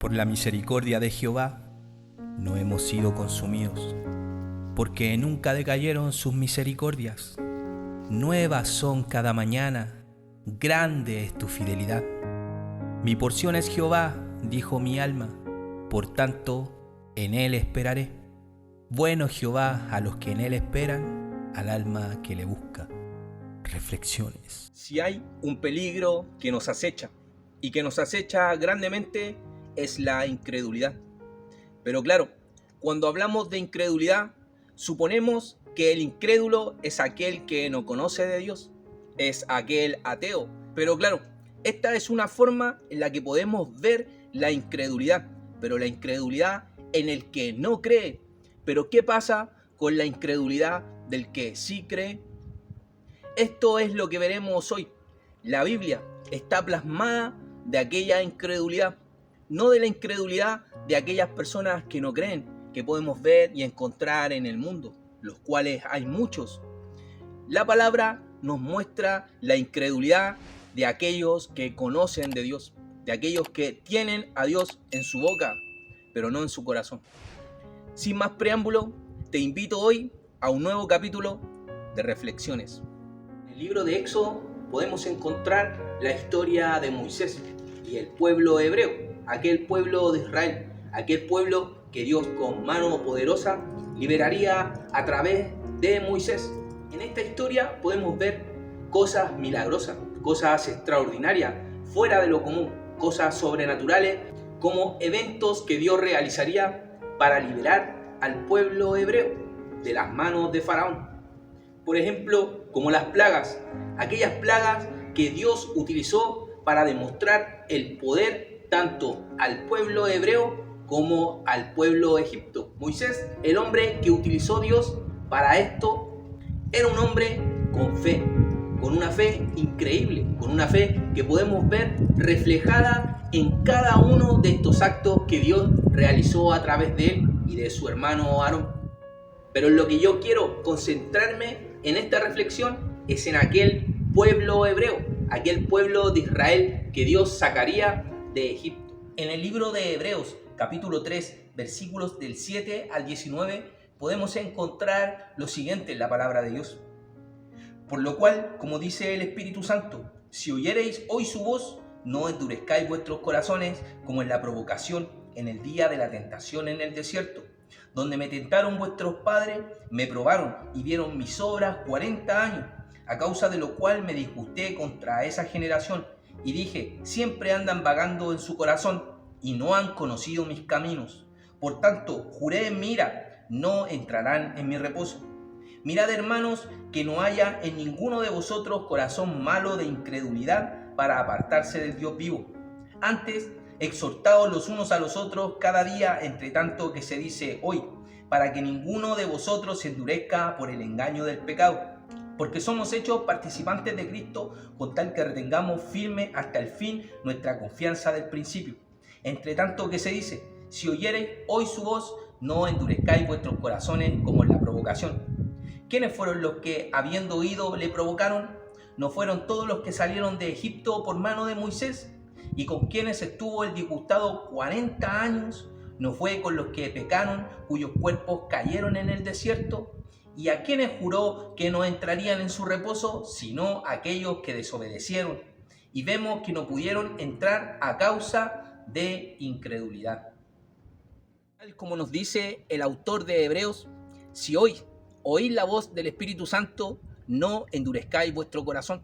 Por la misericordia de Jehová no hemos sido consumidos, porque nunca decayeron sus misericordias. Nuevas son cada mañana, grande es tu fidelidad. Mi porción es Jehová, dijo mi alma, por tanto en él esperaré. Bueno Jehová a los que en él esperan, al alma que le busca. Reflexiones. Si hay un peligro que nos acecha, y que nos acecha grandemente, es la incredulidad. Pero claro, cuando hablamos de incredulidad, suponemos que el incrédulo es aquel que no conoce de Dios, es aquel ateo. Pero claro, esta es una forma en la que podemos ver la incredulidad, pero la incredulidad en el que no cree. Pero ¿qué pasa con la incredulidad del que sí cree? Esto es lo que veremos hoy. La Biblia está plasmada de aquella incredulidad, no de la incredulidad de aquellas personas que no creen, que podemos ver y encontrar en el mundo, los cuales hay muchos. La palabra nos muestra la incredulidad de aquellos que conocen de Dios, de aquellos que tienen a Dios en su boca, pero no en su corazón. Sin más preámbulo, te invito hoy a un nuevo capítulo de Reflexiones. En el libro de Éxodo podemos encontrar la historia de Moisés y el pueblo hebreo, aquel pueblo de Israel, aquel pueblo que Dios con mano poderosa liberaría a través de Moisés. En esta historia podemos ver cosas milagrosas, cosas extraordinarias, fuera de lo común, cosas sobrenaturales, como eventos que Dios realizaría para liberar al pueblo hebreo de las manos de Faraón. Por ejemplo, como las plagas, aquellas plagas que Dios utilizó para demostrar el poder tanto al pueblo hebreo como al pueblo egipto. Moisés, el hombre que utilizó Dios para esto, era un hombre con fe, con una fe increíble, con una fe que podemos ver reflejada en cada uno de estos actos que Dios realizó a través de él y de su hermano Aarón. Pero en lo que yo quiero concentrarme en esta reflexión es en aquel pueblo hebreo, aquel pueblo de Israel que Dios sacaría de Egipto. En el libro de Hebreos, capítulo 3, versículos del 7 al 19, podemos encontrar lo siguiente en la palabra de Dios. Por lo cual, como dice el Espíritu Santo, si oyereis hoy su voz, no endurezcáis vuestros corazones como en la provocación en el día de la tentación en el desierto, donde me tentaron vuestros padres, me probaron y vieron mis obras 40 años, a causa de lo cual me disgusté contra esa generación y dije, siempre andan vagando en su corazón y no han conocido mis caminos. Por tanto, juré en mi ira, no entrarán en mi reposo. Mirad, hermanos, que no haya en ninguno de vosotros corazón malo de incredulidad para apartarse del Dios vivo. Antes, exhortaos los unos a los otros cada día, entre tanto que se dice hoy, para que ninguno de vosotros se endurezca por el engaño del pecado. Porque somos hechos participantes de Cristo, con tal que retengamos firme hasta el fin nuestra confianza del principio. Entre tanto que se dice, si oyereis hoy su voz, no endurezcáis vuestros corazones como en la provocación. ¿Quiénes fueron los que, habiendo oído, le provocaron? ¿No fueron todos los que salieron de Egipto por mano de Moisés? ¿Y con quienes estuvo el disgustado 40 años? ¿No fue con los que pecaron, cuyos cuerpos cayeron en el desierto? ¿Y a quienes juró que no entrarían en su reposo, sino aquellos que desobedecieron? Y vemos que no pudieron entrar a causa de incredulidad. Tal como nos dice el autor de Hebreos, si hoy oís la voz del Espíritu Santo, no endurezcáis vuestro corazón.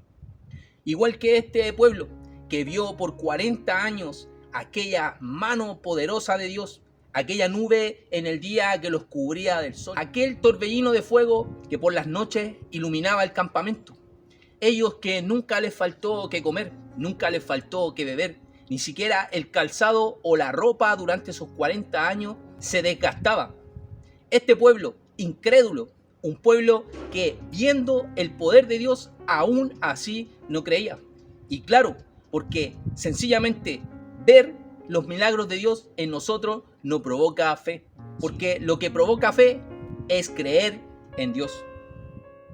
Igual que este pueblo que vio por 40 años aquella mano poderosa de Dios, aquella nube en el día que los cubría del sol, aquel torbellino de fuego que por las noches iluminaba el campamento. Ellos que nunca les faltó que comer, nunca les faltó que beber, ni siquiera el calzado o la ropa durante esos 40 años se desgastaba. Este pueblo incrédulo, un pueblo que viendo el poder de Dios aún así no creía. Y claro, porque sencillamente ver los milagros de Dios en nosotros no provoca fe, porque lo que provoca fe es creer en Dios.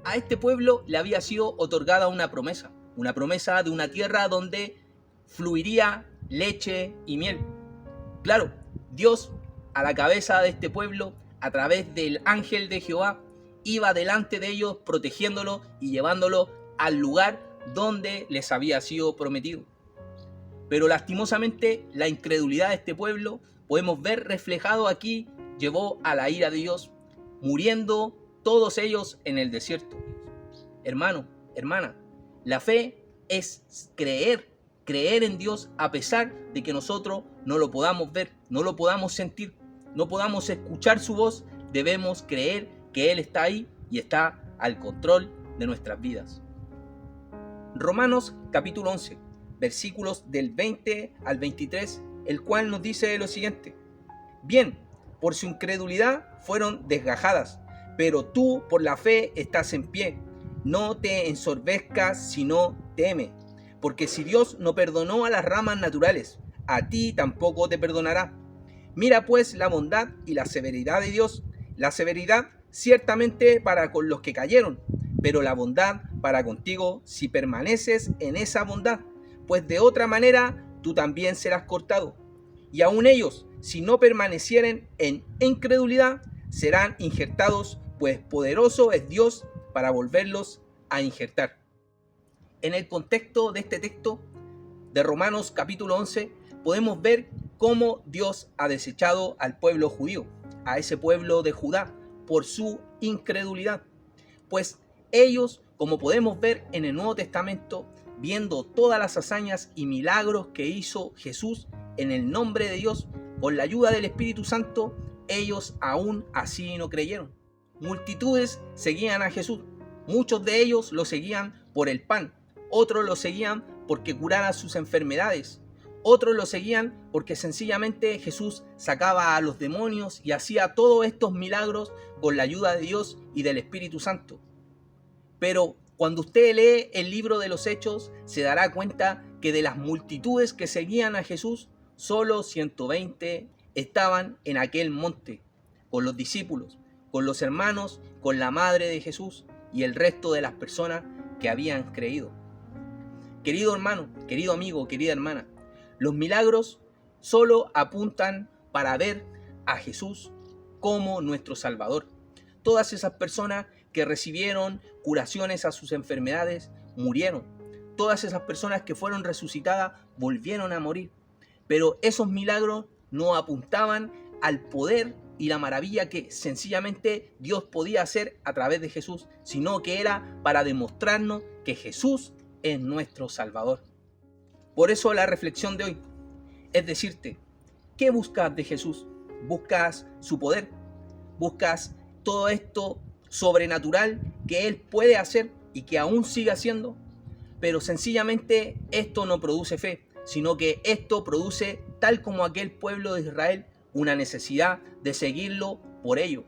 A este pueblo le había sido otorgada una promesa de una tierra donde fluiría leche y miel. Claro, Dios a la cabeza de este pueblo, a través del ángel de Jehová, iba delante de ellos protegiéndolo y llevándolo al lugar donde les había sido prometido. Pero lastimosamente la incredulidad de este pueblo, podemos ver reflejado aquí, llevó a la ira de Dios, muriendo todos ellos en el desierto. Hermano, hermana, la fe es creer en Dios a pesar de que nosotros no lo podamos ver, no lo podamos sentir, no podamos escuchar su voz. Debemos creer que Él está ahí y está al control de nuestras vidas. Romanos capítulo 11, versículos del 20 al 23, el cual nos dice lo siguiente: bien, por su incredulidad fueron desgajadas, pero tú por la fe estás en pie. No te ensorbezcas, sino teme, porque si Dios no perdonó a las ramas naturales, a ti tampoco te perdonará. Mira pues la bondad y la severidad de Dios, la severidad ciertamente para con los que cayeron, pero la bondad para contigo si permaneces en esa bondad, pues de otra manera tú también serás cortado. Y aun ellos, si no permanecieren en incredulidad, serán injertados, pues poderoso es Dios para volverlos a injertar. En el contexto de este texto de Romanos capítulo 11, podemos ver cómo Dios ha desechado al pueblo judío, a ese pueblo de Judá, por su incredulidad. Pues ellos, como podemos ver en el Nuevo Testamento, viendo todas las hazañas y milagros que hizo Jesús en el nombre de Dios, con la ayuda del Espíritu Santo, ellos aún así no creyeron. Multitudes seguían a Jesús. Muchos de ellos lo seguían por el pan. Otros lo seguían porque curara sus enfermedades. Otros lo seguían porque sencillamente Jesús sacaba a los demonios y hacía todos estos milagros con la ayuda de Dios y del Espíritu Santo. Pero cuando usted lee el libro de los Hechos, se dará cuenta que de las multitudes que seguían a Jesús, solo 120 estaban en aquel monte, con los discípulos, con los hermanos, con la madre de Jesús y el resto de las personas que habían creído. Querido hermano, querido amigo, querida hermana, los milagros solo apuntan para ver a Jesús como nuestro Salvador. Todas esas personas que recibieron curaciones a sus enfermedades murieron. Todas esas personas que fueron resucitadas volvieron a morir. Pero esos milagros no apuntaban al poder y la maravilla que sencillamente Dios podía hacer a través de Jesús, sino que era para demostrarnos que Jesús es nuestro Salvador. Por eso la reflexión de hoy es decirte, ¿qué buscas de Jesús? ¿Buscas su poder? ¿Buscas todo esto sobrenatural que Él puede hacer y que aún sigue haciendo? Pero sencillamente esto no produce fe, sino que esto produce, tal como aquel pueblo de Israel, una necesidad de seguirlo por ello.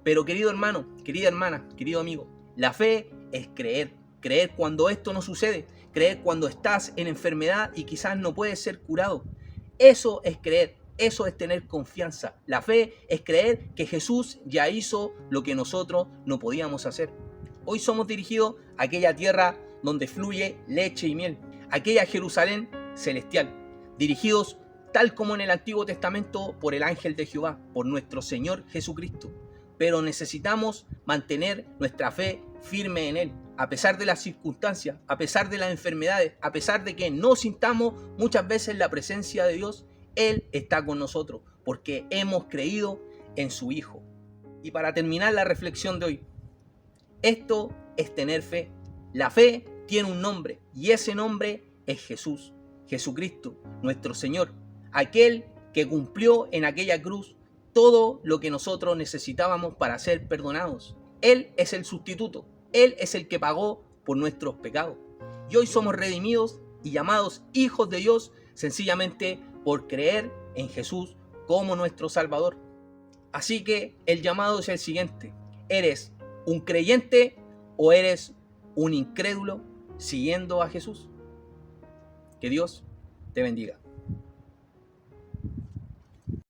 Pero querido hermano, querida hermana, querido amigo, la fe es creer. Creer cuando esto no sucede. Creer cuando estás en enfermedad y quizás no puedes ser curado. Eso es creer. Eso es tener confianza. La fe es creer que Jesús ya hizo lo que nosotros no podíamos hacer. Hoy somos dirigidos a aquella tierra donde fluye leche y miel. Aquella Jerusalén celestial. Dirigidos tal como en el Antiguo Testamento por el ángel de Jehová, por nuestro Señor Jesucristo. Pero necesitamos mantener nuestra fe firme en Él, a pesar de las circunstancias, a pesar de las enfermedades, a pesar de que no sintamos muchas veces la presencia de Dios. Él está con nosotros, porque hemos creído en su Hijo. Y para terminar la reflexión de hoy, esto es tener fe. La fe tiene un nombre, y ese nombre es Jesús, Jesucristo, nuestro Señor, aquel que cumplió en aquella cruz todo lo que nosotros necesitábamos para ser perdonados. Él es el sustituto, Él es el que pagó por nuestros pecados. Y hoy somos redimidos y llamados hijos de Dios sencillamente por creer en Jesús como nuestro Salvador. Así que el llamado es el siguiente: ¿eres un creyente o eres un incrédulo siguiendo a Jesús? Que Dios te bendiga.